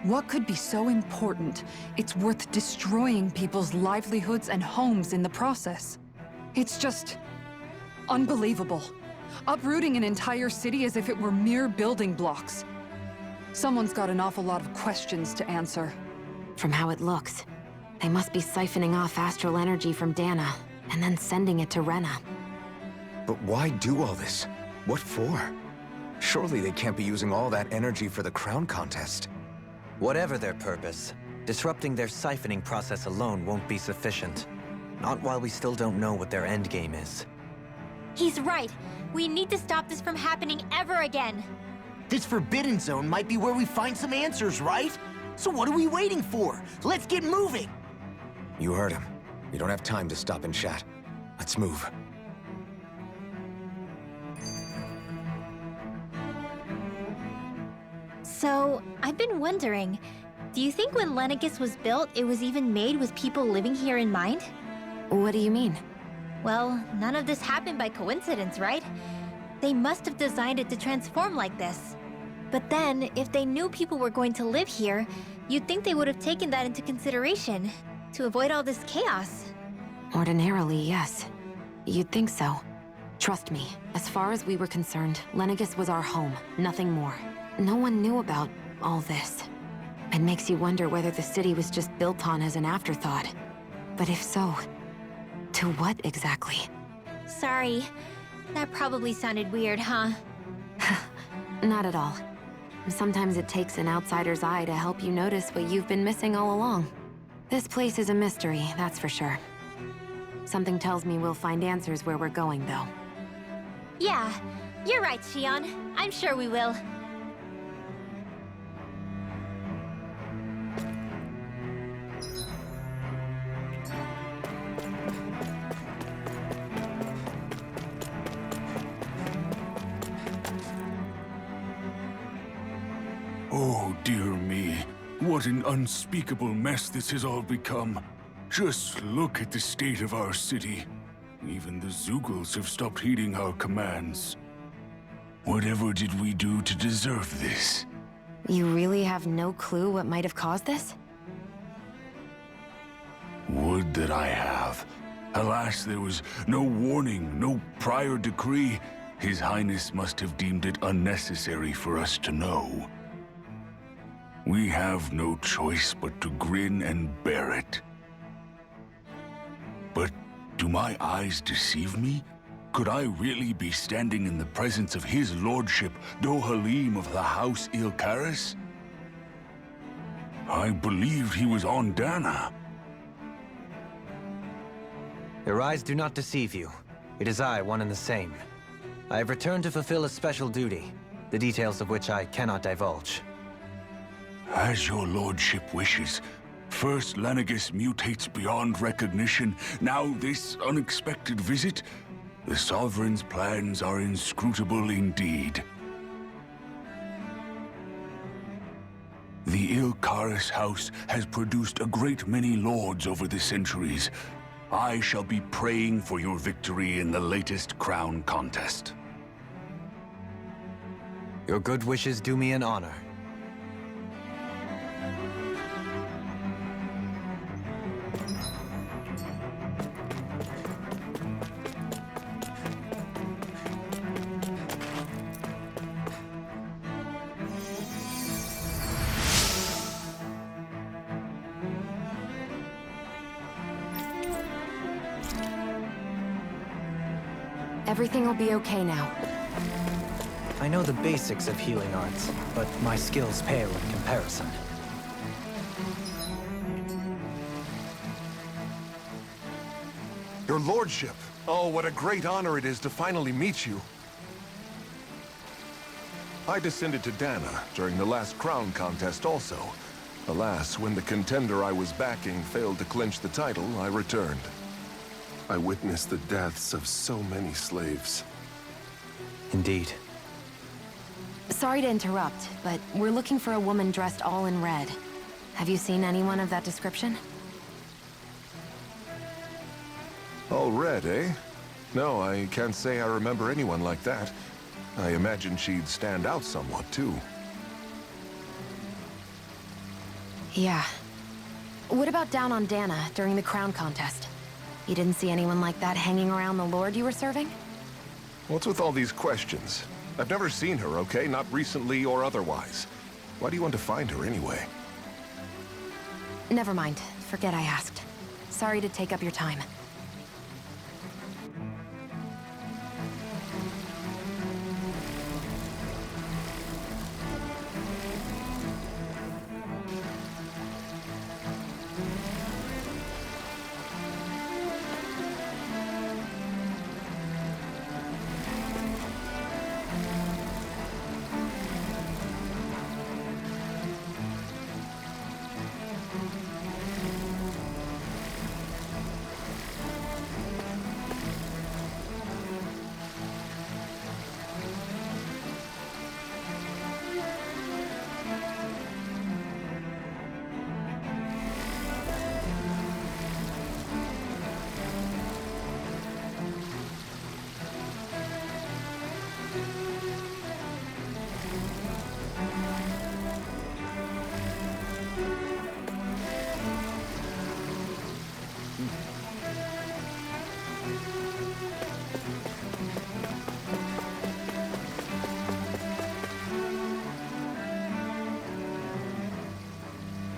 What could be so important it's worth destroying people's livelihoods and homes in the process? It's just unbelievable. Uprooting an entire city as if it were mere building blocks. Someone's got an awful lot of questions to answer. From how it looks, they must be siphoning off astral energy from Dana, and then sending it to Rena. But why do all this? What for? Surely they can't be using all that energy for the crown contest. Whatever their purpose, disrupting their siphoning process alone won't be sufficient. Not while we still don't know what their endgame is. He's right. We need to stop this from happening ever again. This Forbidden Zone might be where we find some answers, right? So what are we waiting for? Let's get moving! You heard him. We don't have time to stop and chat. Let's move. So, I've been wondering, do you think when Lenegus was built, it was even made with people living here in mind? What do you mean? Well, none of this happened by coincidence, right? They must have designed it to transform like this. But then, if they knew people were going to live here, you'd think they would have taken that into consideration, to avoid all this chaos. Ordinarily, yes. You'd think so. Trust me, as far as we were concerned, Lenegus was our home, nothing more. No one knew about all this. It makes you wonder whether the city was just built on as an afterthought. But if so, to what exactly? Sorry. That probably sounded weird, huh? Not at all. Sometimes it takes an outsider's eye to help you notice what you've been missing all along. This place is a mystery, that's for sure. Something tells me we'll find answers where we're going, though. Yeah, you're right, Shion. I'm sure we will. Oh, dear me. What an unspeakable mess this has all become. Just look at the state of our city. Even the Zeugles have stopped heeding our commands. Whatever did we do to deserve this? You really have no clue what might have caused this? Would that I have. Alas, there was no warning, no prior decree. His Highness must have deemed it unnecessary for us to know. We have no choice but to grin and bear it. But do my eyes deceive me? Could I really be standing in the presence of his lordship, Dohalim of the House Ilkaris? I believed he was on Dana. Your eyes do not deceive you. It is I, one and the same. I have returned to fulfill a special duty, the details of which I cannot divulge. As your lordship wishes. First Lenegus mutates beyond recognition, now this unexpected visit. The Sovereign's plans are inscrutable indeed. The Ilkaris House has produced a great many lords over the centuries. I shall be praying for your victory in the latest crown contest. Your good wishes do me an honor. Everything will be okay now. I know the basics of healing arts, but my skills pale in comparison. Your lordship! Oh, what a great honor it is to finally meet you. I descended to Dana during the last crown contest also. Alas, when the contender I was backing failed to clinch the title, I returned. I witnessed the deaths of so many slaves. Indeed. Sorry to interrupt, but we're looking for a woman dressed all in red. Have you seen anyone of that description? All red, eh? No, I can't say I remember anyone like that. I imagine she'd stand out somewhat, too. Yeah. What about down on Dana during the crown contest? You didn't see anyone like that hanging around the Lord you were serving? What's with all these questions? I've never seen her, okay? Not recently or otherwise. Why do you want to find her anyway? Never mind. Forget I asked. Sorry to take up your time.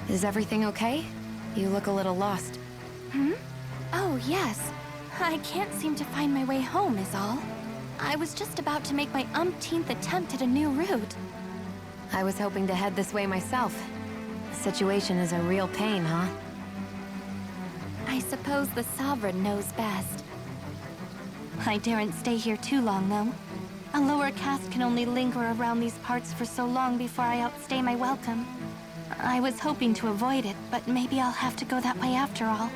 Is everything okay? You look a little lost. Oh, yes. I can't seem to find my way home is all. I was just about to make my umpteenth attempt at a new route. I was hoping to head this way myself. The situation is a real pain, huh? I suppose the Sovereign knows best. I daren't stay here too long, though. A lower caste can only linger around these parts for so long before I outstay my welcome. I was hoping to avoid it, but maybe I'll have to go that way after all.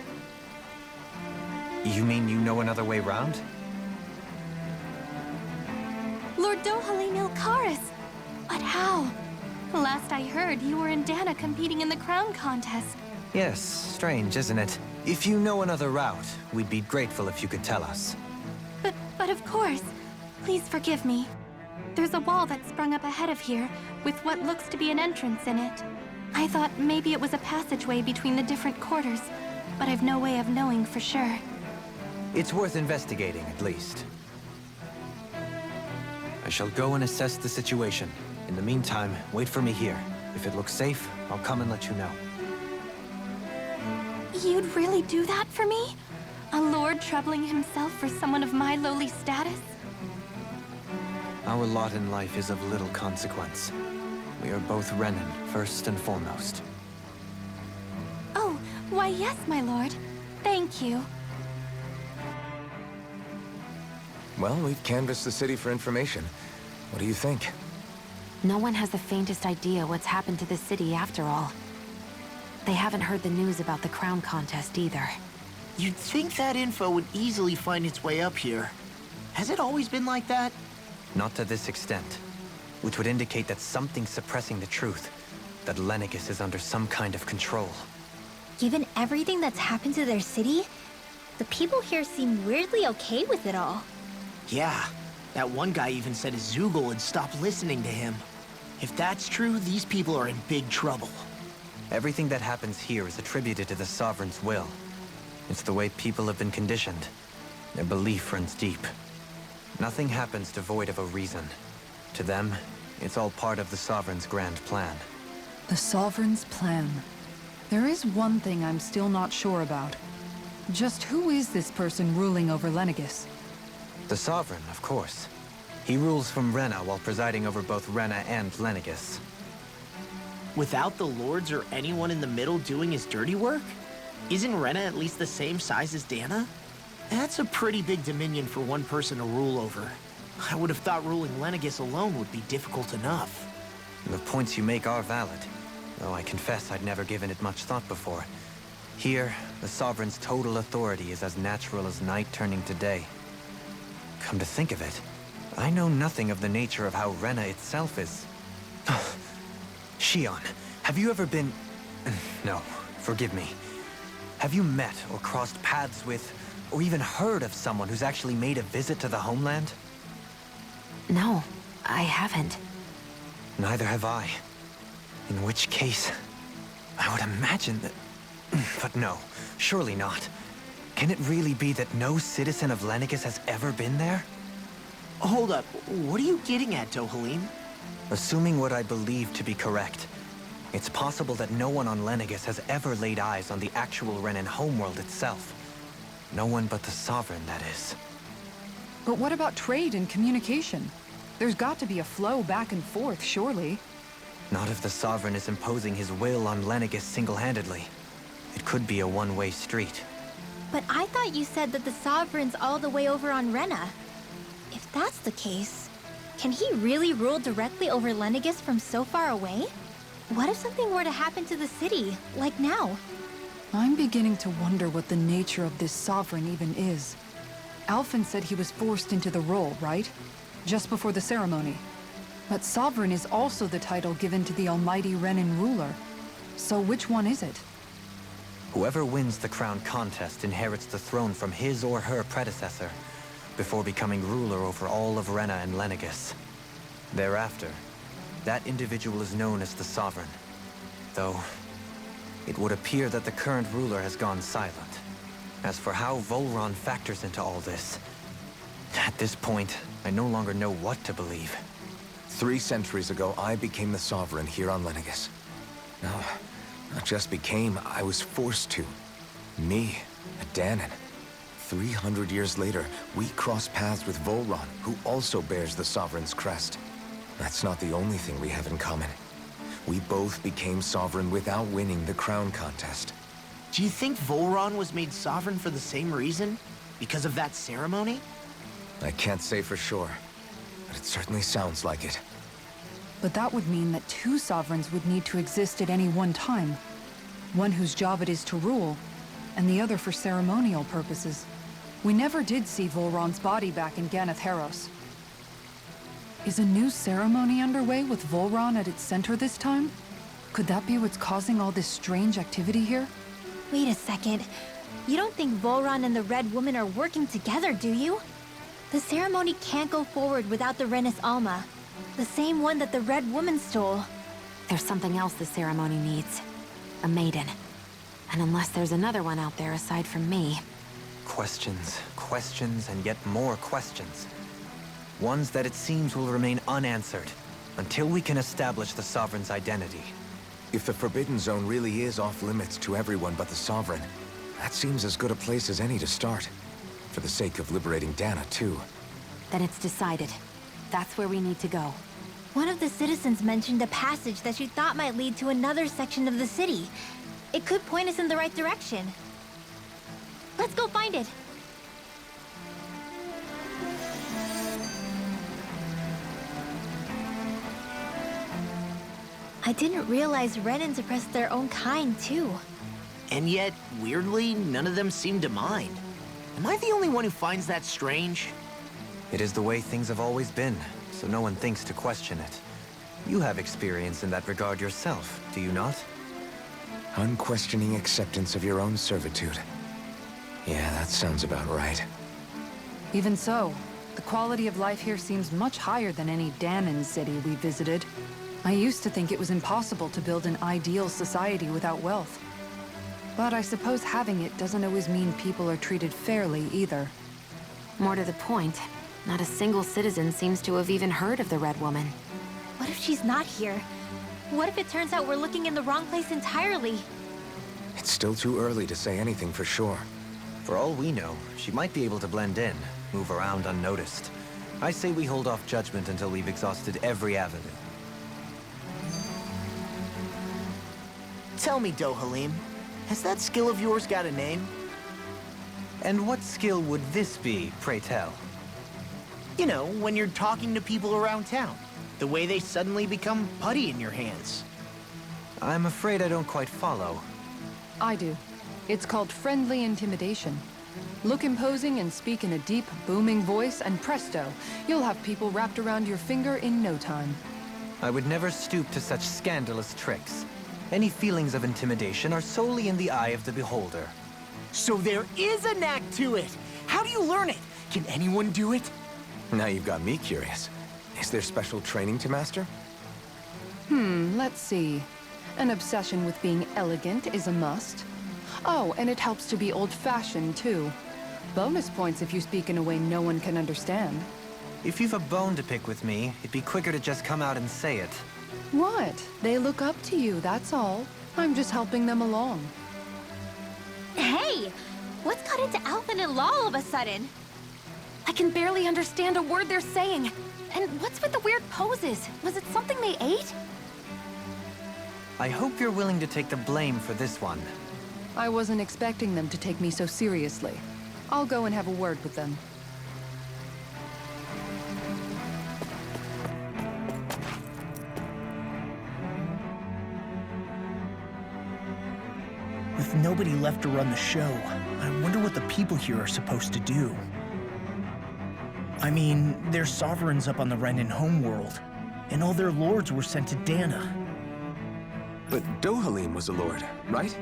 You mean you know another way round? Lord Dohalim Ilkaris! But how? Last I heard, you were in Dana competing in the crown contest. Yes, strange, isn't it? If you know another route, we'd be grateful if you could tell us. But of course. Please forgive me. There's a wall that sprung up ahead of here, with what looks to be an entrance in it. I thought maybe it was a passageway between the different quarters, but I've no way of knowing for sure. It's worth investigating, at least. I shall go and assess the situation. In the meantime, wait for me here. If it looks safe, I'll come and let you know. You'd really do that for me? A lord troubling himself for someone of my lowly status? Our lot in life is of little consequence. We are both Renan, first and foremost. Oh, why yes, my lord. Thank you. Well, we've canvassed the city for information. What do you think? No one has the faintest idea what's happened to the city after all. They haven't heard the news about the crown contest either. You'd think that info would easily find its way up here. Has it always been like that? Not to this extent. Which would indicate that something's suppressing the truth. That Lenegis is under some kind of control. Given everything that's happened to their city, the people here seem weirdly okay with it all. Yeah, that one guy even said his Zoogle had stopped listening to him. If that's true, these people are in big trouble. Everything that happens here is attributed to the Sovereign's will. It's the way people have been conditioned. Their belief runs deep. Nothing happens devoid of a reason. To them, it's all part of the Sovereign's grand plan. The Sovereign's plan. There is one thing I'm still not sure about. Just who is this person ruling over Lenegis? The Sovereign, of course. He rules from Rena while presiding over both Rena and Lenegis. Without the lords or anyone in the middle doing his dirty work? Isn't Rena at least the same size as Dana? That's a pretty big dominion for one person to rule over. I would have thought ruling Lenegis alone would be difficult enough. The points you make are valid, though I confess I'd never given it much thought before. Here, the Sovereign's total authority is as natural as night turning to day. Come to think of it, I know nothing of the nature of how Rena itself is. Shion, have you ever been... No, forgive me. Have you met or crossed paths with, or even heard of someone who's actually made a visit to the homeland? No, I haven't. Neither have I. In which case... I would imagine that... But no, surely not. Can it really be that no citizen of Lenegis has ever been there? Hold up, what are you getting at, Dohalim? Assuming what I believe to be correct, it's possible that no one on Lenegis has ever laid eyes on the actual Renan homeworld itself. No one but the Sovereign, that is. But what about trade and communication? There's got to be a flow back and forth, surely. Not if the Sovereign is imposing his will on Lenegis single-handedly. It could be a one-way street. But I thought you said that the Sovereign's all the way over on Rena. If that's the case, can he really rule directly over Lenegis from so far away? What if something were to happen to the city, like now? I'm beginning to wonder what the nature of this Sovereign even is. Alphen said he was forced into the role, right? Just before the ceremony. But Sovereign is also the title given to the almighty Renan ruler. So which one is it? Whoever wins the crown contest inherits the throne from his or her predecessor, before becoming ruler over all of Rena and Lenegis. Thereafter, that individual is known as the Sovereign. Though, it would appear that the current ruler has gone silent. As for how Volron factors into all this, at this point, I no longer know what to believe. 3 centuries ago, I became the Sovereign here on Lenegis. No, not just became, I was forced to. Me, a Danon. 300 years later, we cross paths with Volron, who also bears the Sovereign's crest. That's not the only thing we have in common. We both became Sovereign without winning the crown contest. Do you think Volron was made Sovereign for the same reason? Because of that ceremony? I can't say for sure, but it certainly sounds like it. But that would mean that 2 Sovereigns would need to exist at any one time. One whose job it is to rule, and the other for ceremonial purposes. We never did see Volron's body back in Ganath Haros. Is a new ceremony underway with Volron at its center this time? Could that be what's causing all this strange activity here? Wait a second. You don't think Volron and the Red Woman are working together, do you? The ceremony can't go forward without the Renis Alma. The same one that the Red Woman stole. There's something else the ceremony needs. A maiden. And unless there's another one out there aside from me... Questions, questions, and yet more questions. Ones that it seems will remain unanswered, until we can establish the Sovereign's identity. If the Forbidden Zone really is off-limits to everyone but the Sovereign, that seems as good a place as any to start. For the sake of liberating Dana, too. Then it's decided. That's where we need to go. One of the citizens mentioned a passage that she thought might lead to another section of the city. It could point us in the right direction. Let's go find it! I didn't realize Renans oppressed their own kind, too. And yet, weirdly, none of them seem to mind. Am I the only one who finds that strange? It is the way things have always been, so no one thinks to question it. You have experience in that regard yourself, do you not? Unquestioning acceptance of your own servitude. Yeah, that sounds about right. Even so, the quality of life here seems much higher than any Danon city we visited. I used to think it was impossible to build an ideal society without wealth. But I suppose having it doesn't always mean people are treated fairly either. More to the point, not a single citizen seems to have even heard of the Red Woman. What if she's not here? What if it turns out we're looking in the wrong place entirely? It's still too early to say anything for sure. For all we know, she might be able to blend in, move around unnoticed. I say we hold off judgment until we've exhausted every avenue. Tell me, Dohalim, has that skill of yours got a name? And what skill would this be, pray tell? You know, when you're talking to people around town. The way they suddenly become putty in your hands. I'm afraid I don't quite follow. I do. It's called friendly intimidation. Look imposing and speak in a deep, booming voice, and presto, you'll have people wrapped around your finger in no time. I would never stoop to such scandalous tricks. Any feelings of intimidation are solely in the eye of the beholder. So there is a knack to it! How do you learn it? Can anyone do it? Now you've got me curious. Is there special training to master? Let's see. An obsession with being elegant is a must. Oh, and it helps to be old-fashioned, too. Bonus points if you speak in a way no one can understand. If you've a bone to pick with me, it'd be quicker to just come out and say it. What? They look up to you, that's all. I'm just helping them along. Hey! What's got into Alvin and Law all of a sudden? I can barely understand a word they're saying. And what's with the weird poses? Was it something they ate? I hope you're willing to take the blame for this one. I wasn't expecting them to take me so seriously. I'll go and have a word with them. With nobody left to run the show, I wonder what the people here are supposed to do. I mean, there's sovereigns up on the Renan homeworld, and all their lords were sent to Dana. But Dohalim was a lord, right?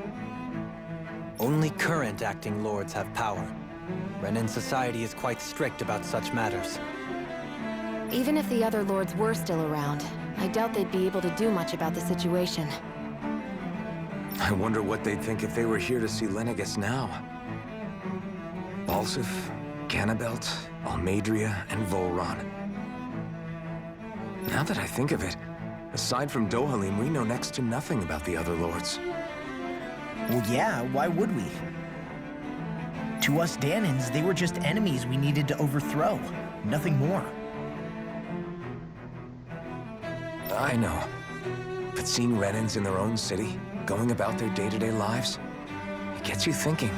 Only current acting lords have power. Renan society is quite strict about such matters. Even if the other lords were still around, I doubt they'd be able to do much about the situation. I wonder what they'd think if they were here to see Lenegis now. Balsif, Ganabelt, Almadria, and Volron. Now that I think of it, aside from Dohalim, we know next to nothing about the other lords. Well, yeah, why would we? To us Danans, they were just enemies we needed to overthrow. Nothing more. I know. But seeing Renans in their own city, going about their day-to-day lives, it gets you thinking.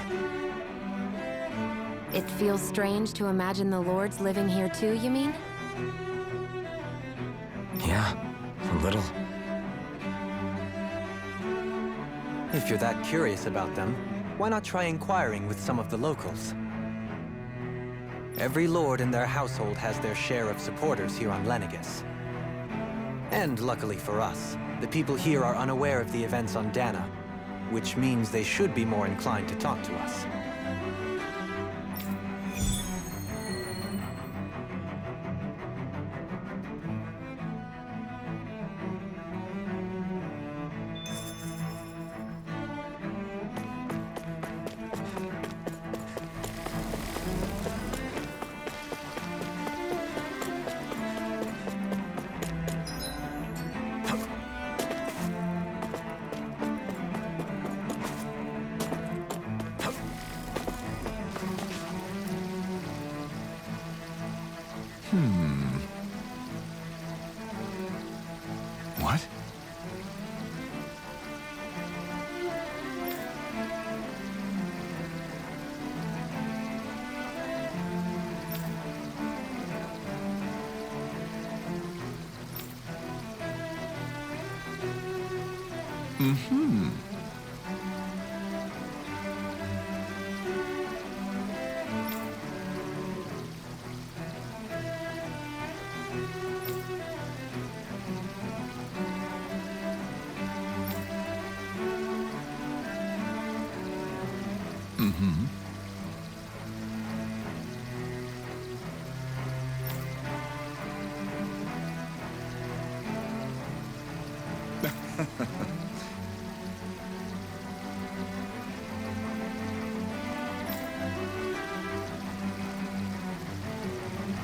It feels strange to imagine the lords living here too, you mean? Yeah, a little. If you're that curious about them, why not try inquiring with some of the locals? Every lord in their household has their share of supporters here on Lenegis. And luckily for us, the people here are unaware of the events on Dana, which means they should be more inclined to talk to us. What? Mm-hmm. Mm-hmm.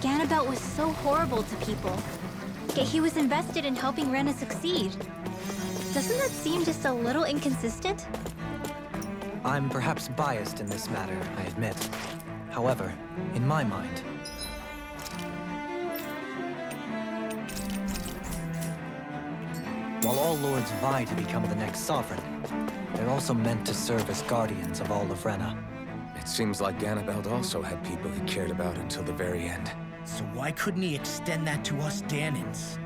Ganabelt was so horrible to people. Yet he was invested in helping Rena succeed. Doesn't that seem just a little inconsistent? I'm perhaps biased in this matter, I admit. However, in my mind, while all lords vie to become the next sovereign, they're also meant to serve as guardians of all of Rena. It seems like Ganabelt also had people he cared about until the very end. So why couldn't he extend that to us Danans?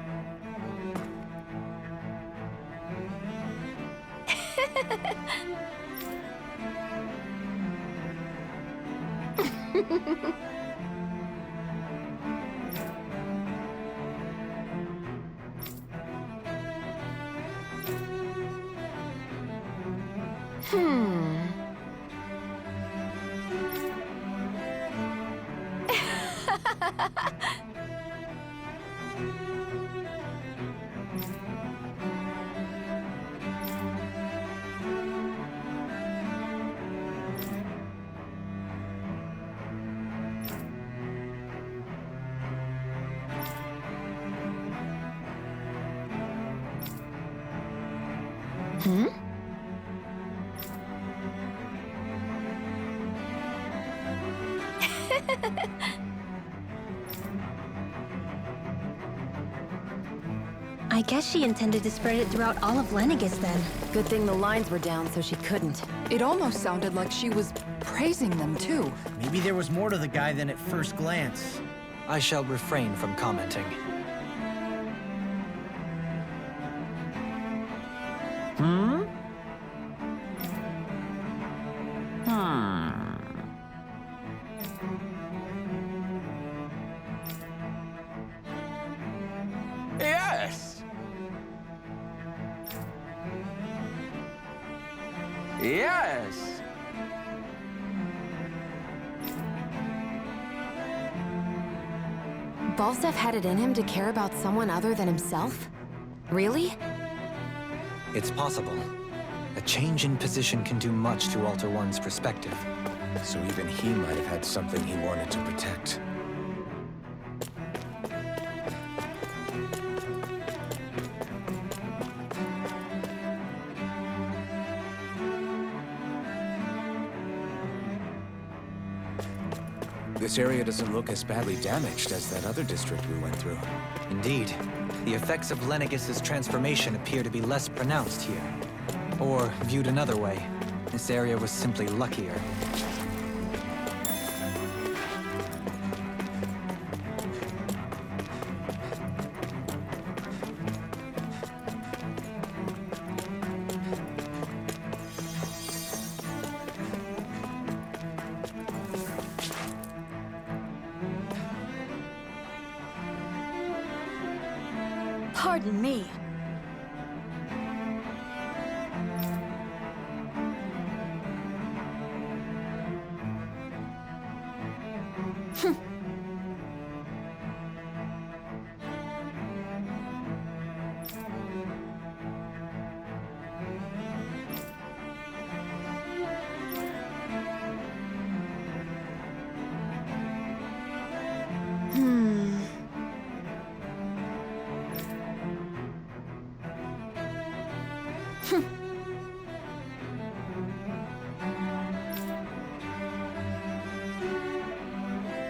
Hmm? I guess she intended to spread it throughout all of Lenegis then. Good thing the lines were down so she couldn't. It almost sounded like she was praising them too. Maybe there was more to the guy than at first glance. I shall refrain from commenting. Hmm? Yes! Yes! Balsef had it in him to care about someone other than himself? Really? It's possible. A change in position can do much to alter one's perspective. So even he might have had something he wanted to protect. This area doesn't look as badly damaged as that other district we went through. Indeed. The effects of Lenegis' transformation appear to be less pronounced here. Or, viewed another way, this area was simply luckier. Pardon me.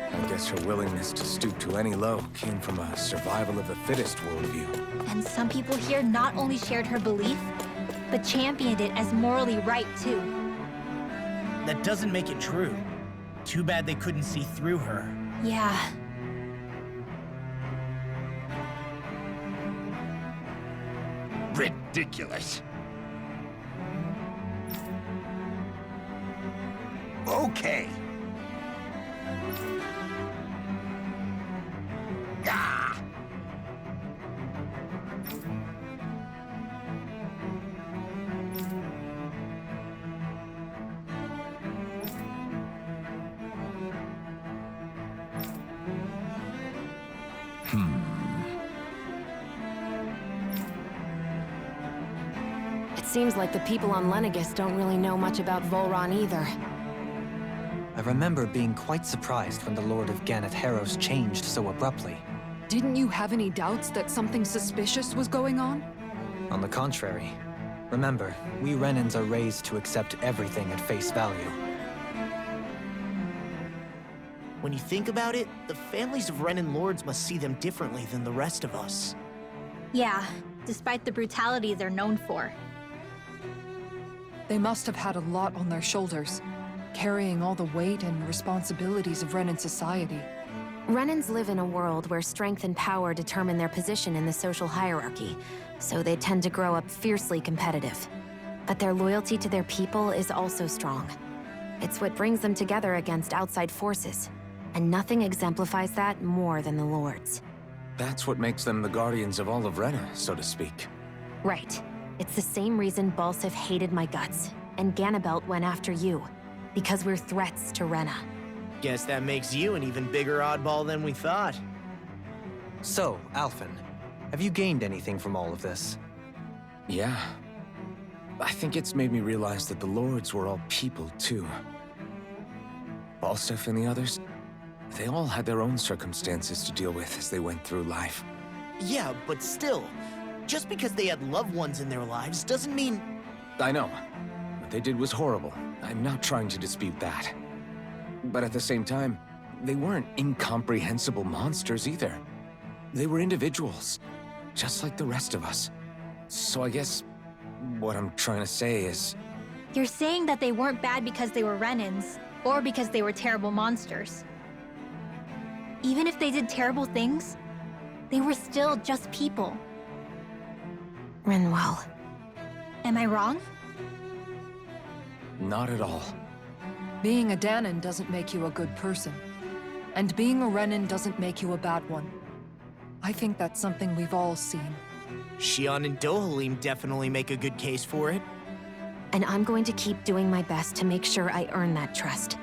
I guess her willingness to stoop to any low came from a survival of the fittest worldview. And some people here not only shared her belief, but championed it as morally right too. That doesn't make it true. Too bad they couldn't see through her. Yeah. Ridiculous. Okay. Ah! It seems like the people on Lenegis don't really know much about Volron either. I remember being quite surprised when the Lord of Ganath Harros changed so abruptly. Didn't you have any doubts that something suspicious was going on? On the contrary. Remember, we Renans are raised to accept everything at face value. When you think about it, the families of Renan lords must see them differently than the rest of us. Yeah, despite the brutality they're known for. They must have had a lot on their shoulders, carrying all the weight and responsibilities of Renan society. Renans live in a world where strength and power determine their position in the social hierarchy, so they tend to grow up fiercely competitive. But their loyalty to their people is also strong. It's what brings them together against outside forces, and nothing exemplifies that more than the Lords. That's what makes them the guardians of all of Rena, so to speak. Right. It's the same reason Balsef hated my guts, and Ganabelt went after you. Because we're threats to Rena. Guess that makes you an even bigger oddball than we thought. So, Alphen, have you gained anything from all of this? Yeah. I think it's made me realize that the Lords were all people, too. Balsef and the others, they all had their own circumstances to deal with as they went through life. Yeah, but still, just because they had loved ones in their lives doesn't mean... I know. What they did was horrible. I'm not trying to dispute that. But at the same time, they weren't incomprehensible monsters either. They were individuals, just like the rest of us. So I guess what I'm trying to say is... You're saying that they weren't bad because they were Renans, or because they were terrible monsters. Even if they did terrible things, they were still just people. Rinwell. Am I wrong? Not at all. Being a Danon doesn't make you a good person. And being a Renan doesn't make you a bad one. I think that's something we've all seen. Shion and Dohalim definitely make a good case for it. And I'm going to keep doing my best to make sure I earn that trust.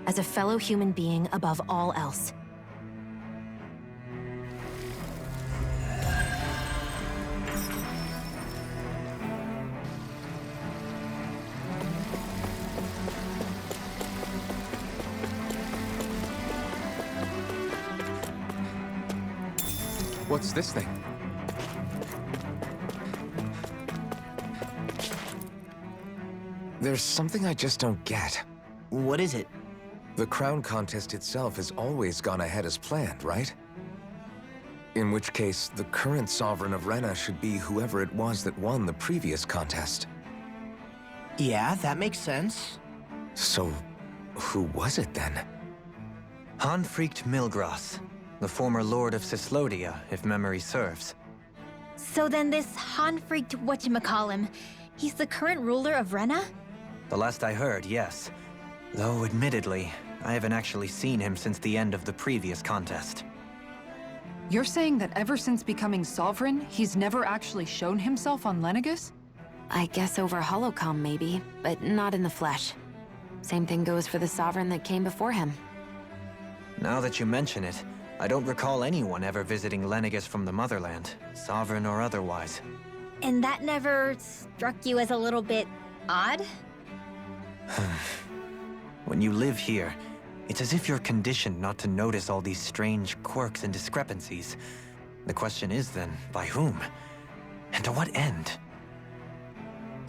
As a fellow human being above all else. What's this thing? There's something I just don't get. What is it? The crown contest itself has always gone ahead as planned, right? In which case, the current Sovereign of Rena should be whoever it was that won the previous contest. Yeah, that makes sense. So, who was it then? Hanfricht Milgras, the former Lord of Cislodia, if memory serves. So then this Hanfricht whatchamacallem, he's the current ruler of Rena? The last I heard, yes. Though, admittedly, I haven't actually seen him since the end of the previous contest. You're saying that ever since becoming Sovereign, he's never actually shown himself on Lenegis? I guess over holocom maybe, but not in the flesh. Same thing goes for the Sovereign that came before him. Now that you mention it, I don't recall anyone ever visiting Lenegis from the motherland, Sovereign or otherwise. And that never struck you as a little bit odd? When you live here, it's as if you're conditioned not to notice all these strange quirks and discrepancies. The question is then, by whom? And to what end?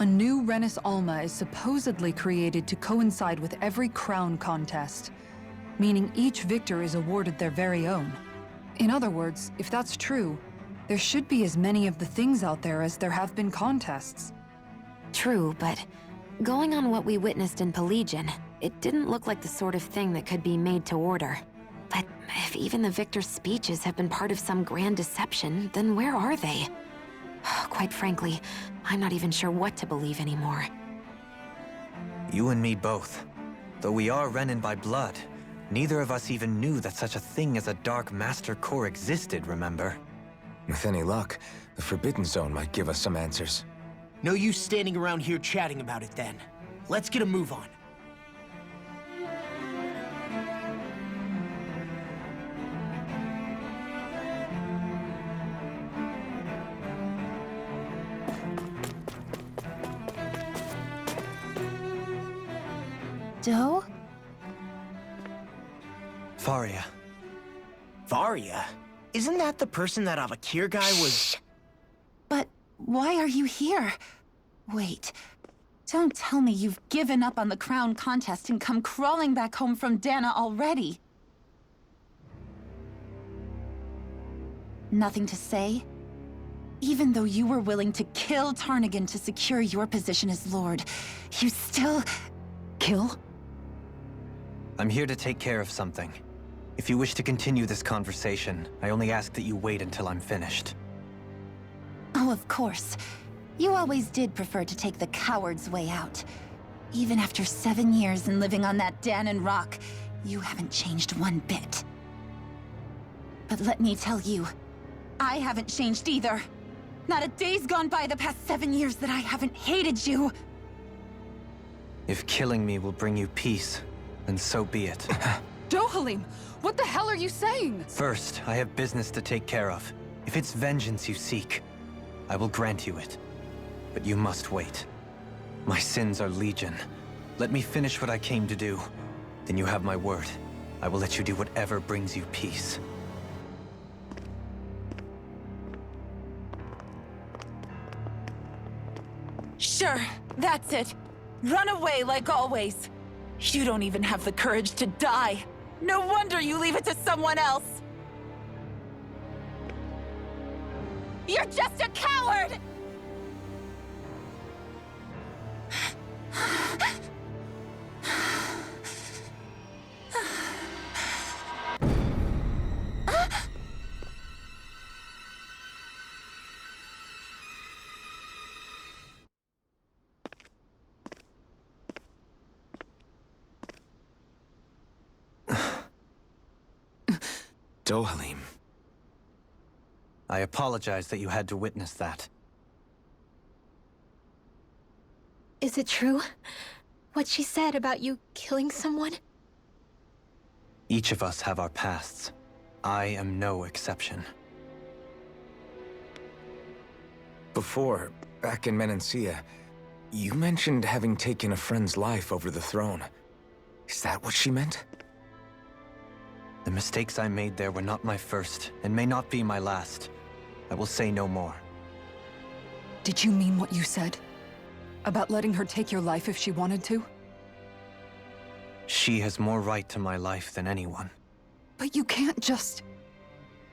A new Renis Alma is supposedly created to coincide with every crown contest, meaning each victor is awarded their very own. In other words, if that's true, there should be as many of the things out there as there have been contests. True, but going on what we witnessed in Pelagian, it didn't look like the sort of thing that could be made to order. But if even the victor's speeches have been part of some grand deception, then where are they? Quite frankly, I'm not even sure what to believe anymore. You and me both. Though we are Renan by blood, neither of us even knew that such a thing as a Dark Master Corps existed, remember? With any luck, the Forbidden Zone might give us some answers. No use standing around here chatting about it then. Let's get a move on. Doe? Faria. Varia? Isn't that the person that Avakir guy was... But why are you here? Wait, don't tell me you've given up on the crown contest and come crawling back home from Dana already. Nothing to say? Even though you were willing to kill Tarnigan to secure your position as Lord, you still... Kill? I'm here to take care of something. If you wish to continue this conversation, I only ask that you wait until I'm finished. Oh, of course. You always did prefer to take the coward's way out. Even after 7 years and living on that Danon rock, you haven't changed one bit. But let me tell you, I haven't changed either. Not a day's gone by the past 7 years that I haven't hated you. If killing me will bring you peace, then so be it. Dohalim, what the hell are you saying? First, I have business to take care of. If it's vengeance you seek, I will grant you it. But you must wait. My sins are legion. Let me finish what I came to do. Then you have my word. I will let you do whatever brings you peace. Sure, that's it. Run away like always. You don't even have the courage to die. No wonder you leave it to someone else. You're just a coward! Dohalim. I apologize that you had to witness that. Is it true? What she said about you killing someone? Each of us have our pasts. I am no exception. Before, back in Menancia, you mentioned having taken a friend's life over the throne. Is that what she meant? The mistakes I made there were not my first, and may not be my last. I will say no more. Did you mean what you said? About letting her take your life if she wanted to? She has more right to my life than anyone. But you can't just...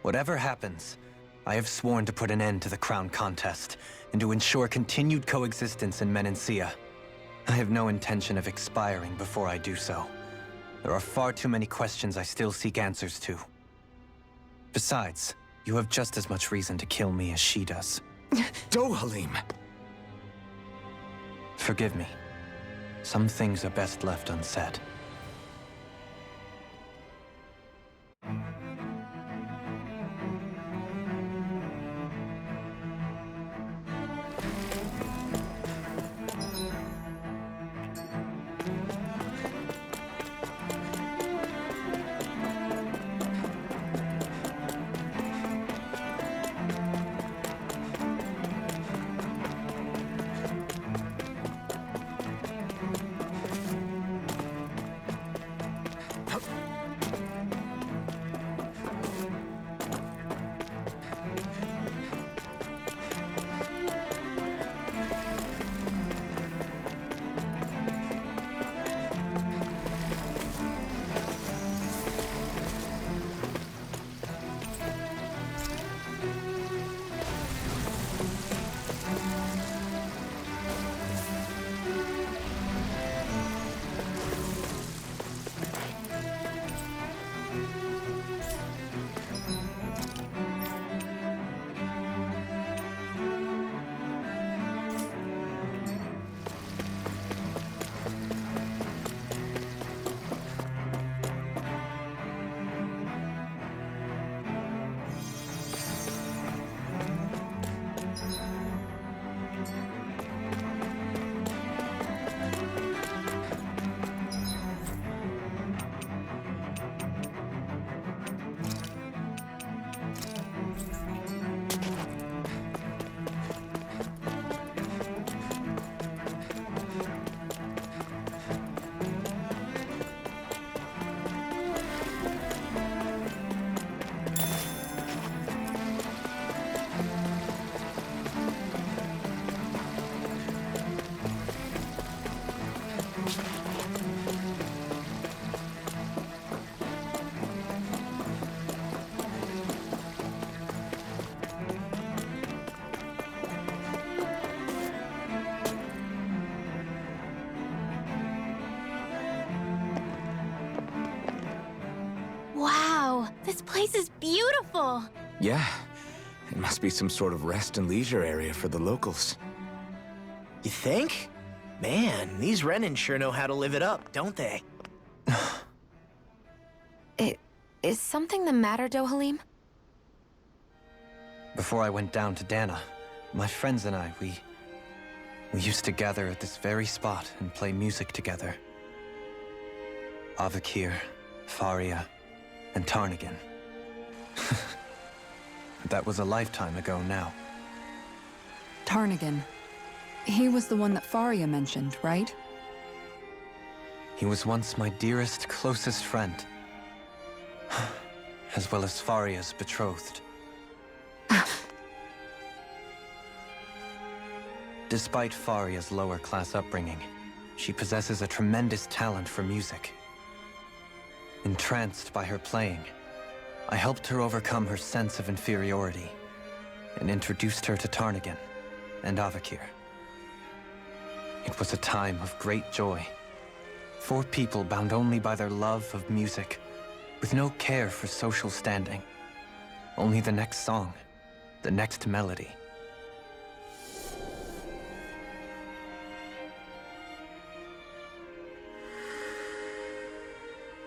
Whatever happens, I have sworn to put an end to the crown contest, and to ensure continued coexistence in Menancia. I have no intention of expiring before I do so. There are far too many questions I still seek answers to. Besides, you have just as much reason to kill me as she does. Dohalim! Forgive me. Some things are best left unsaid. Wow, this place is beautiful! Yeah. It must be some sort of rest and leisure area for the locals. You think? Man, these Renan sure know how to live it up, don't they? Is something the matter, Dohalim? Before I went down to Dana, my friends and I, we used to gather at this very spot and play music together. Avakir, Faria, and Tarnigan. That was a lifetime ago now. Tarnigan. He was the one that Faria mentioned, right? He was once my dearest, closest friend. As well as Faria's Despite Faria's lower-class upbringing, she possesses a tremendous talent for music. Entranced by her playing, I helped her overcome her sense of inferiority and introduced her to Tarnagan and Avakir. It was a time of great joy. 4 people bound only by their love of music, with no care for social standing. Only the next song, the next melody.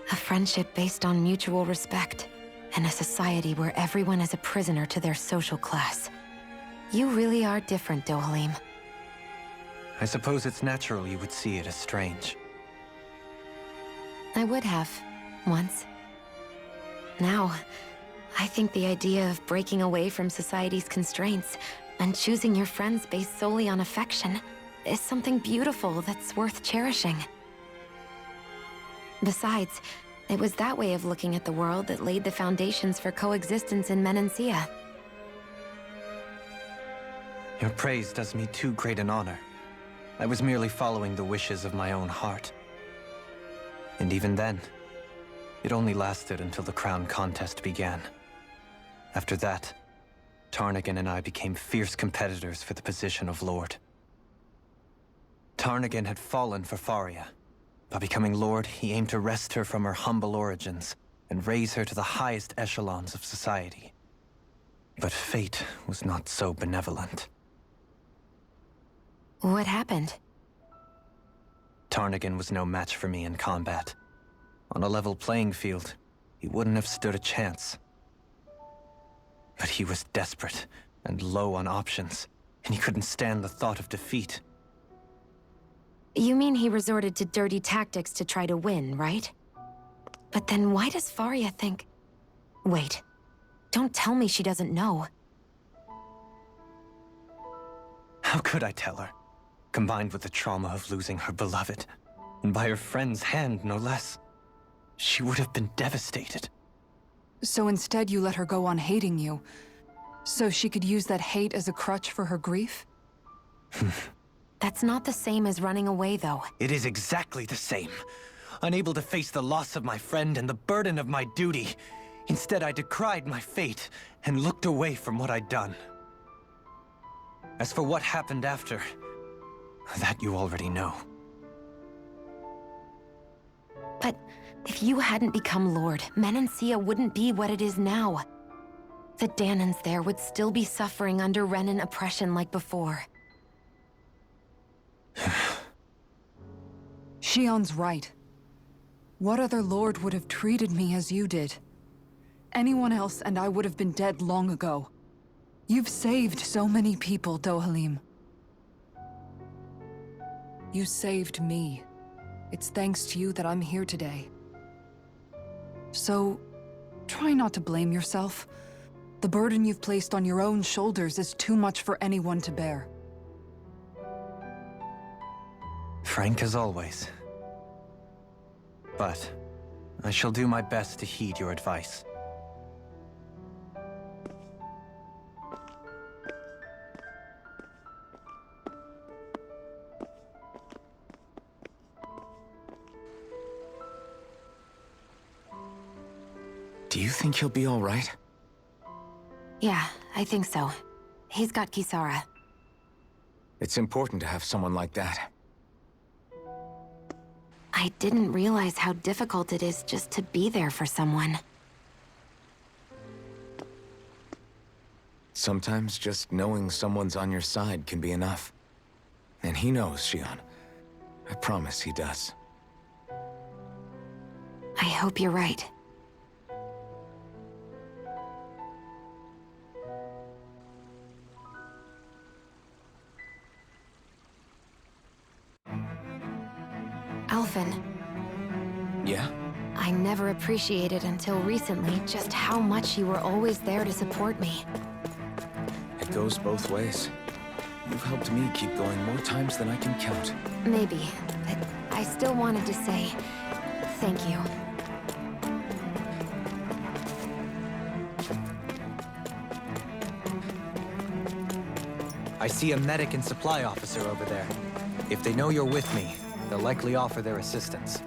A friendship based on mutual respect, and a society where everyone is a prisoner to their social class. You really are different, Dohalim. I suppose it's natural you would see it as strange. I would have, once. Now, I think the idea of breaking away from society's constraints and choosing your friends based solely on affection is something beautiful that's worth cherishing. Besides, it was that way of looking at the world that laid the foundations for coexistence in Menancia. Your praise does me too great an honor. I was merely following the wishes of my own heart. And even then, it only lasted until the crown contest began. After that, Tarnagan and I became fierce competitors for the position of Lord. Tarnagan had fallen for Faria. By becoming Lord, he aimed to wrest her from her humble origins and raise her to the highest echelons of society. But fate was not so benevolent. What happened? Tarnagan was no match for me in combat. On a level playing field, he wouldn't have stood a chance. But he was desperate and low on options, and he couldn't stand the thought of defeat. You mean he resorted to dirty tactics to try to win, right? But then why does Faria think... Wait, don't tell me she doesn't know. How could I tell her? Combined with the trauma of losing her beloved, and by her friend's hand, no less, she would have been devastated. So instead you let her go on hating you, so she could use that hate as a crutch for her grief? That's not the same as running away, though. It is exactly the same. Unable to face the loss of my friend and the burden of my duty, instead I decried my fate and looked away from what I'd done. As for what happened after, that you already know. But if you hadn't become Lord, Menancia wouldn't be what it is now. The Danans there would still be suffering under Renan oppression like before. Shion's right. What other lord would have treated me as you did? Anyone else and I would have been dead long ago. You've saved so many people, Dohalim. You saved me. It's thanks to you that I'm here today. So, try not to blame yourself. The burden you've placed on your own shoulders is too much for anyone to bear. Frank as always. But I shall do my best to heed your advice. Do you think he'll be all right? Yeah, I think so. He's got Kisara. It's important to have someone like that. I didn't realize how difficult it is just to be there for someone. Sometimes just knowing someone's on your side can be enough. And he knows, Shion. I promise he does. I hope you're right. Alphen. Yeah? I never appreciated until recently just how much you were always there to support me. It goes both ways. You've helped me keep going more times than I can count. Maybe, but I still wanted to say thank you. I I see a medic and supply officer over there. If they know you're with me, they'll likely offer their assistance.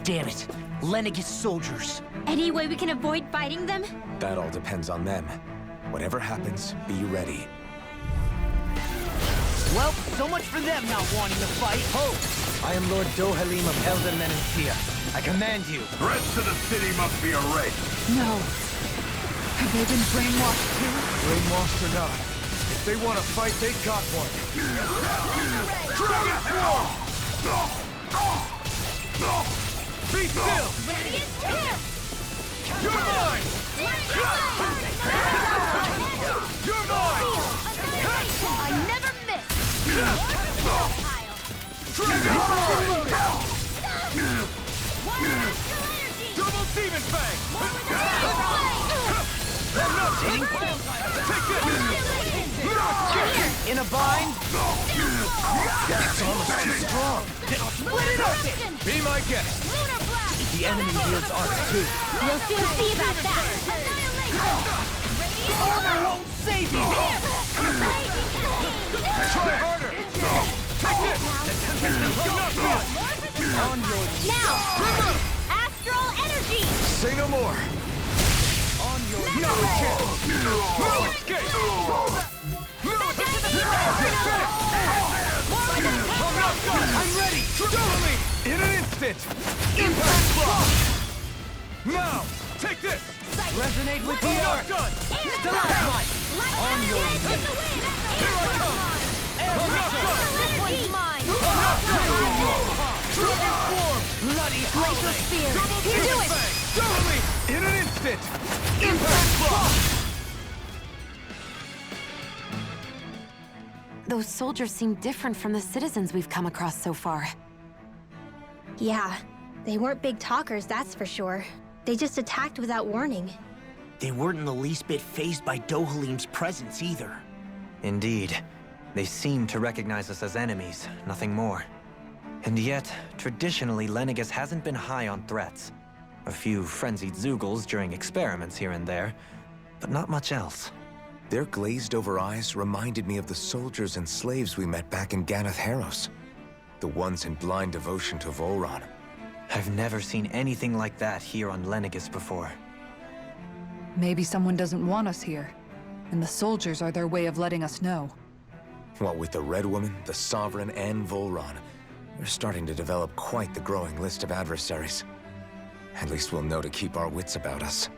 Damn it. Lenegis soldiers. Any way we can avoid fighting them? That all depends on them. Whatever happens, be ready. Well, so much for them not wanting to fight. Ho! I am Lord Dohalim of Elder Menancia. I command you. The rest of the city must be erased. No. Have they been brainwashed too? Brainwashed or not, if they want to fight, they got one. Dragon Form! Be still! You're mine! You're mine! I never miss! Double Demon Fang! I'm not taking fire! Take this! In a bind? It's almost too strong! Split it open! Be my guest! Lunar blast! The enemy wields arc too. We'll soon see about that. Armor won't save you! Try harder! Take this! I'm not good! On your Now! Astral energy! Say no more! On your no chance! No escape! I'm not done! I'm ready! Dohalim! In an instant! Impact block! Now! Take this! Resonate with the I'm not arc. done! Stalagmite! On your Here I come! I'm not done! This one's mine! I'm not done! Dragon form! Bloody Glacial spear! Double Here, do Demon it! Fang! Dohalim! In an instant! Impact block! Those soldiers seem different from the citizens we've come across so far. Yeah, they weren't big talkers, that's for sure. They just attacked without warning. They weren't in the least bit fazed by Dohalim's presence either. Indeed. They seem to recognize us as enemies, nothing more. And yet, traditionally, Lenegis hasn't been high on threats. A few frenzied Zeugles during experiments here and there, but not much else. Their glazed-over eyes reminded me of the soldiers and slaves we met back in Ganath Harros. The ones in blind devotion to Volron. I've never seen anything like that here on Lenegis before. Maybe someone doesn't want us here, and the soldiers are their way of letting us know. What with the Red Woman, the Sovereign, and Volron, we're starting to develop quite the growing list of adversaries. At least we'll know to keep our wits about us.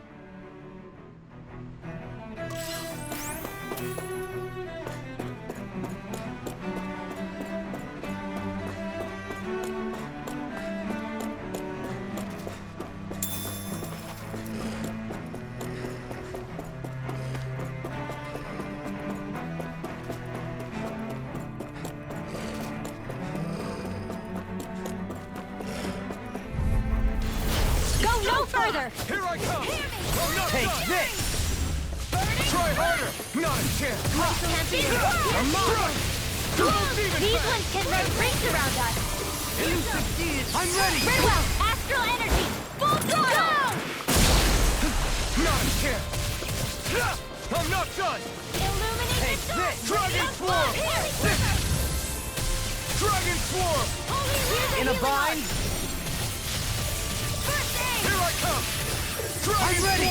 No further! Here I come! I'm not Take done. this! Try harder! Not a chance! I'm not! Double Demon These Fang! ones can run rings around us! You succeeded! I'm ready! Redwell! Astral energy! Full throttle! Not a chance! I'm not done! Illuminate Take the this! Dragon Form! Dragon Form! In a bind? Here I come! I'm ready!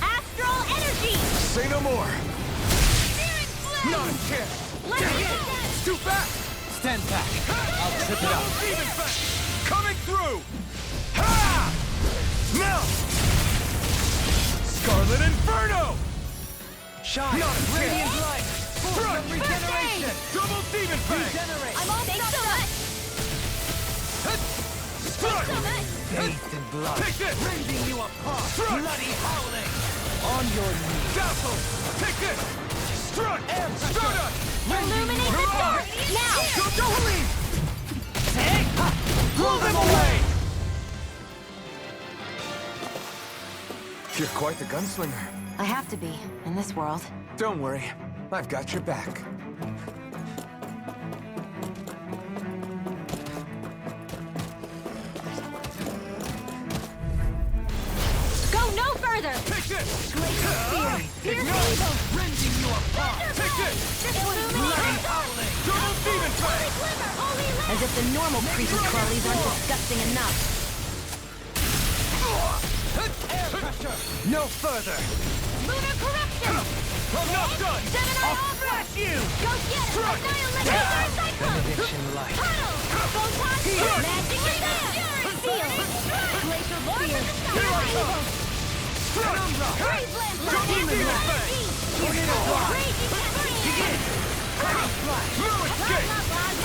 Astral energy! Say no more! Spirit flame! Not a chance! Let's get it! It's too fast! Stand back. I'll trip it up. Demon Fang! Coming through! Ha! Now! Scarlet Inferno! Shine! Not a Radiant chance. light! Front! Regeneration! Double Demon Fang! Regenerate! I'm all thanks so much! Strut! Bathed in blood. Take this! Rending you apart. Strut! Bloody howling! On your knees. Dazzle! Take this! Strut! Air pressure. Stardust! Illuminate the Hurrah! dark! Now! Dohalim! Take! Blow them away! You're quite the gunslinger. I have to be, in this world. Don't worry. I've got your back. Go no further! Take this! Spear! Pierce evil! Rending you apart. Take this! Illuminate the dark! Double Demon Fang! Glimmer! Holy light! As if the normal creepy crawlies aren't disgusting enough. Air pressure. No further. Lunar corruption! I'm not done! Gemini I'll Obra! flash you. Go get it! Annihilate! Lunar Cyclone! Benediction light. Puddle! Photon! Magic and Fury! Seal! Glacial Spear! Pierce evil! Penumbra! Freeze Lance! Demon Fang! Raging Cascade! No escape!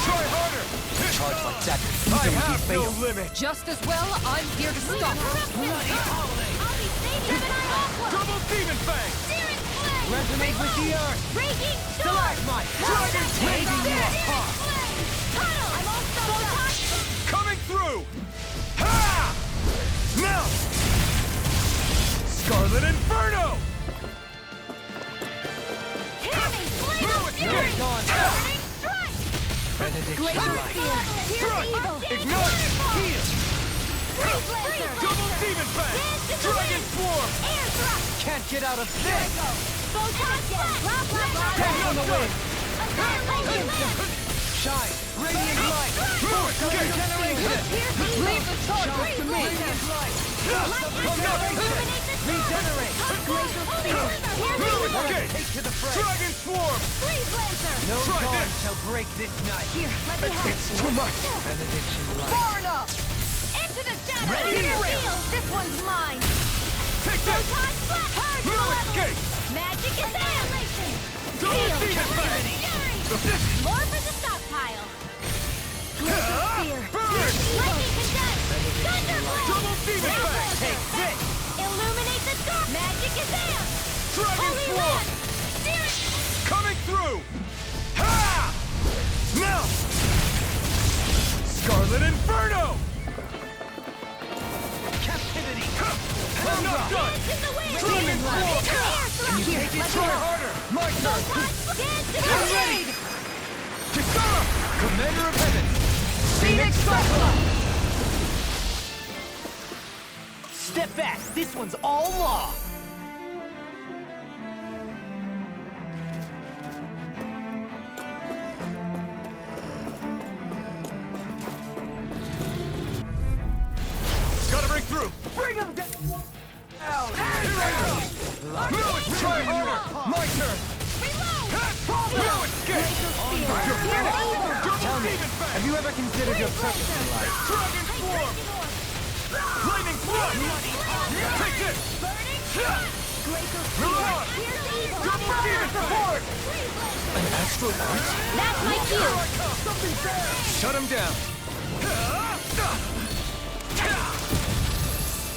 Try harder! Charge like that. I have no limit! Just as well, I'm here to stop it. Bloody howling. I'll be saving Gemini Aqua! Double Demon Fang! Searing Flame! Resonate with the earth. Raging Storm! Stalagmite. Dragon Rending you apart. Puddle! I'm all stuck up! Coming through! Ha! Now! Scarlet Inferno! Tearing Flame No of escape! Fury! Gone. Burning Strike! Benediction Glacial light. Spear! Pierce evil! Ignite! Heal. Freeze Lancer! Double Demon Fang! Dragon Swarm! Air Thrust! Can't get out of this. Photon Splash! Blah blah blah! Take on the wind. Annihilation! Shine. Radiant light. No escape! Regeneration. Leave the charge Shine. to me. Radiant light. Illuminate the Regenerate. Glacial Spear! Pierce No evil! escape! Take to the fray. Dragon Swarm! Freeze Lancer! No Try dawn this. shall break this night. Here, let me have It's too much! Benediction light. Far enough! Into the shadow! Ready? Seal! This one's mine! Take this! Photon Splash! Hard No escape! Magic Annihilation! Double Seal! Demon Fang! Fury! More for the stockpile! Glacial Spear! Burn! Lightning Condense! Thunderblade! Double Demon Fang! Take this. Illuminate the dark! Magic Advance! Dragon Holy Swarm! Land! Spirit! Coming through! Ha! Now! Scarlet Inferno! Captivity. I'm not done! Dance in the wind! Dragon Swarm! Air Thrust! Here, try harder! My turn! Photon Dance in the I'm wind! ready! Kisara! Commander of Heaven. Phoenix Cyclone! Step back. This one's all law. Gotta break through! Bring him down. No, it's try harder! My turn! No escape! Tell me, have you ever considered your purpose in life? Dragon Swarm! Lightning Flood! Take this! Milan! Double Demon Fang! An astral light? That's my cue! Shut him down!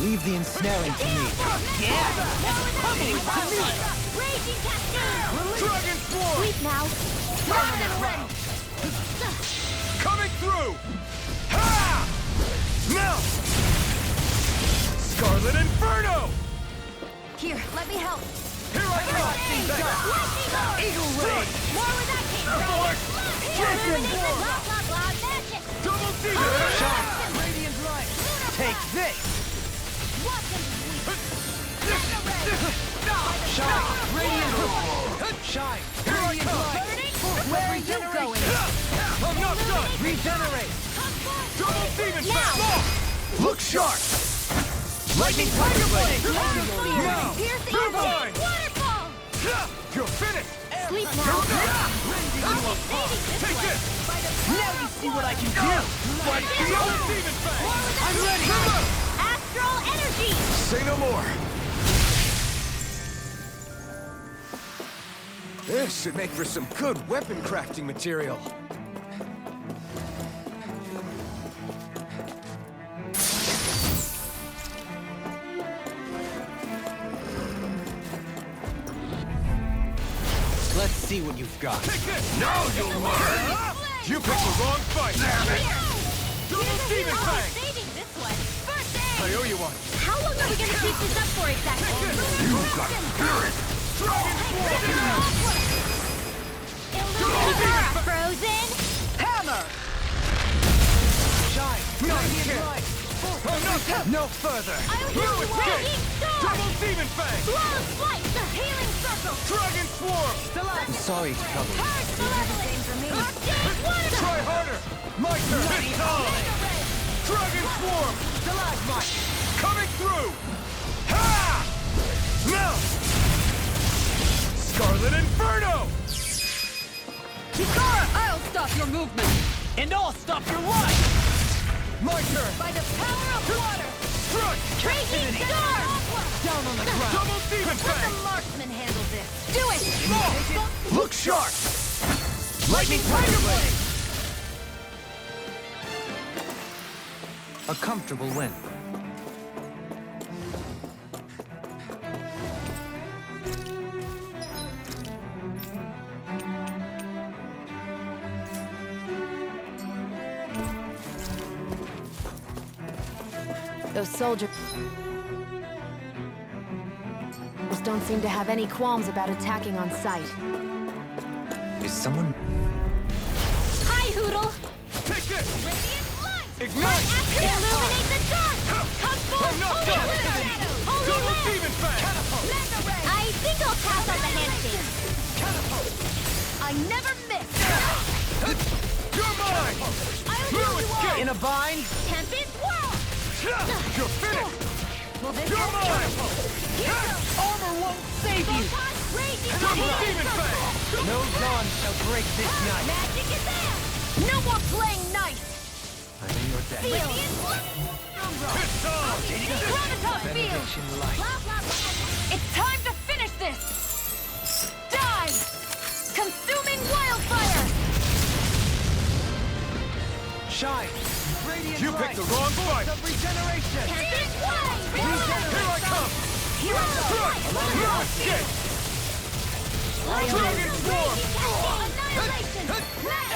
Leave the ensnaring to me. Raging Cascade! Dragon Swarm! Sleep now! Permanent Wind! Coming through! Ha! Now! Scarlet Inferno! Here, let me help! Here I come! Eagle Ray! More where that came from! Illuminate the blah blah blah magic! Double Demon! Shine. Radiant light. Take this. Watch him sweep! Shine. Radiant light. Shine. Radiant light. Where are you going? I'm not done! Regenerate. Double Demon Fang! Look sharp! Lightning Tiger Blade! Now! Pierce evil! Divine! Waterfall! You're finished! Sleep now! Take this! Now you see what I can do! Fight the old demon fang! I'm ready! Astral energy! Say no more! This should make for some good weapon crafting material. Let's see what you've got. Take this! Now you'll learn! You picked the wrong fight! Damn it! Double demon fang! Saving this one! First aid! I owe you one. How long are we gonna keep this up for exactly? You got spirit! Dragon Illuminate Frozen! Hammer! Shine! No, no further! I'll heal you all! Escape! Storm! Double demon fang! Flawless flight! The healing circle! Dragon swarm! I'm sorry to trouble you. Hard malevolence! Arcane water! Try harder! My turn! This time! Dragon swarm! Stalagmite! Coming through! Ha! Now! Scarlet Inferno! Kikara, I'll stop your movement! And I'll stop your life! My turn! By the power of water! Strike! Raging storm! Down on the ground! Double demon Let fang! the marksman handle this! Do it! Look sharp! Lightning Tiger Blade! A comfortable win. Those soldiers don't seem to have any qualms about attacking on sight. Is someone... Hi, Hoodle! Take this! Radiant light! Ignite! Illuminate the dark! Come forth! I'm not Holy done! Wind! Holy Double Wind! demon fang! Mega Ray! I think I'll pass on the handshake. I never miss! You're mine! I'll You heal you all! escape! In a bind? Tempest Whirl! You're finished! Will this You're help? mine! Armor won't save you! Photon raging Double healing demon circle! fang! No dawn shall break this night. Magic is there! No more playing nice! I'm in your debt. Feel! It's on! Gravitas field! Benediction light. Blah, blah, blah. It's time to finish this! Die! Consuming wildfire! Shine! Radiant You light. picked the wrong fight! Of regeneration! Tempest Whirl! Here I come! You escape! Dragon swarm! Annihilation! Mega Ray!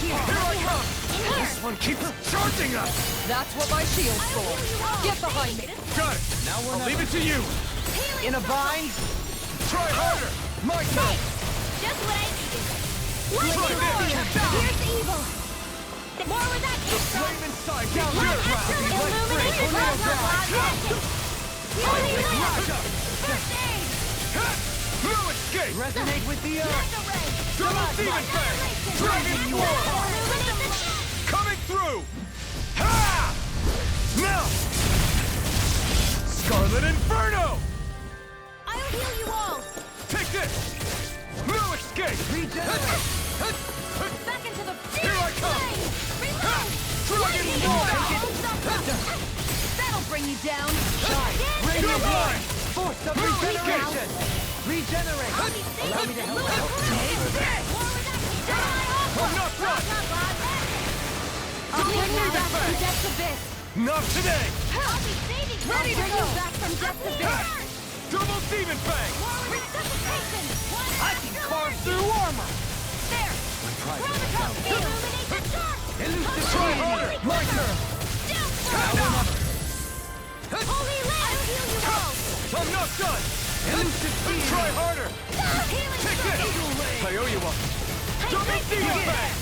Here I come! This one keeps charging us! That's what my shield's for. Get behind me! Got it! Now we're I'll leave it to you! in a bind? Try harder! My turn! Just what I needed. Try this! Here's evil. More with that Flame inside! Down here! Illuminate the blah, blah, blah. Holy Wind! First aid! No escape! Resonate with the earth! Mega Ray! Double demon fang! Dragon swarm! Illuminate the dark! Coming through! Ha! Now! Scarlet Inferno! I'll heal you all! Take this! No escape! Regenerate! Back into the Here I come! Reload! Dragon swarm! That'll bring you down! Radiant line! Force of regeneration! Regenerate! Allow me to help out. I'm not done! I'll bring you back from death's abyss! Not today! I'll be saving you! Ready to go back from death's abyss! Double demon fang! Resuscitation! I can carve through armor! There! Gravitas field! Illuminate the dark! Try harder! My turn! Down Holy Land! I'll heal you all! I'm not done! Try harder! Healing Take this! I owe you one! Double demon fang!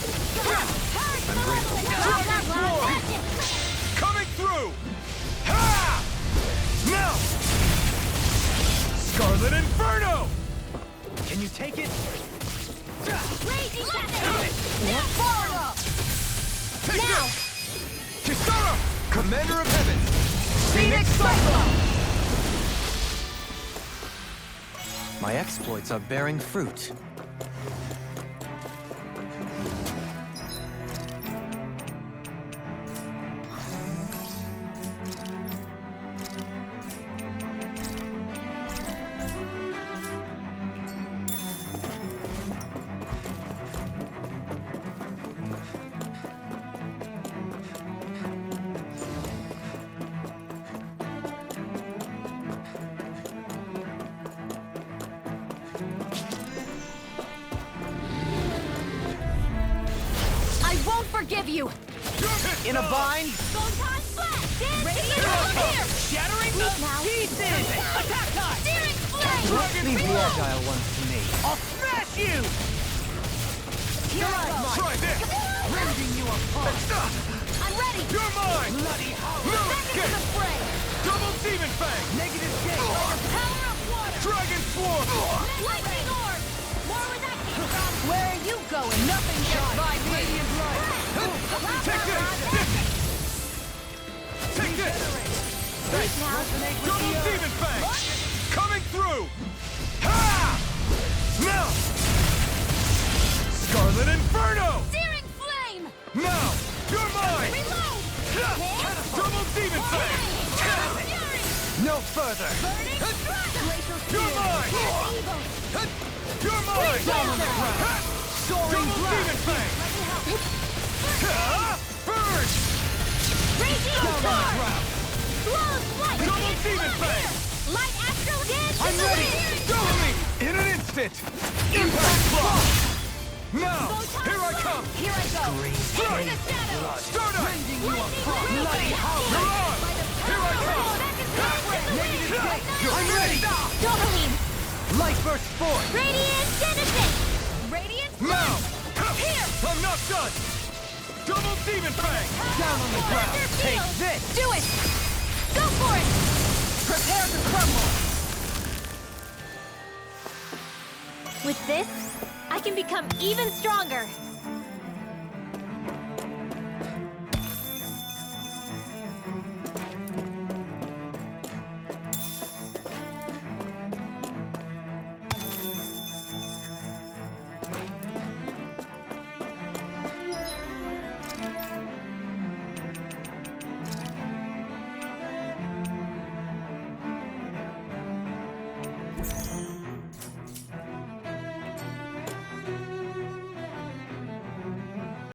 Dragon swarm! Coming through! Ha! Now! Scarlet Inferno! Can you take it? Raging Tempest! Take Now! this! Kisara! Commander of Heaven! Phoenix Cyclone! My exploits are bearing fruit. Forgive you! In a vine? Photon Flash! Radiant here! Shattering the pieces! Attack time! Searing Flame! Leave the agile ones to me. I'll smash you! Here I go! Try this! Rending you apart! I'm ready! You're mine! Bloody hollow! No Back into escape! the fray! Double Demon Fang! Negative gate! Power of water! Dragon Swarm! Lightning Orb! More where that came from! Where are you going? Nothing gets by me! Radiant light! Take this! Take this! Double Demon Fang! Coming through! Ha! Now! Scarlet Inferno! Searing Flame! Now! You're mine! Reload! Double Demon Fang! Fury! No further! Burning Strike! Glacial You're mine! You're mine! Soaring Double blast! Demon Fang! Burn! Raging Storm! Flawless Flight! Double Demon Fang! Light Astral Dance! I'm ready! Dohalim! In an instant! Impact Block! Now! Here I come! Here I go! Blood! Into the shadow! Stardust! Rending you apart! Bloody You're on! Here I come! Negative gate! I'm ready! Dohalim! Light burst forth! Radiant Genesis! Radiant Now! Here! I'm not done! Double Demon Fang! Down on the ground! Take this! Do it! Go for it! Prepare to crumble! With this, I can become even stronger.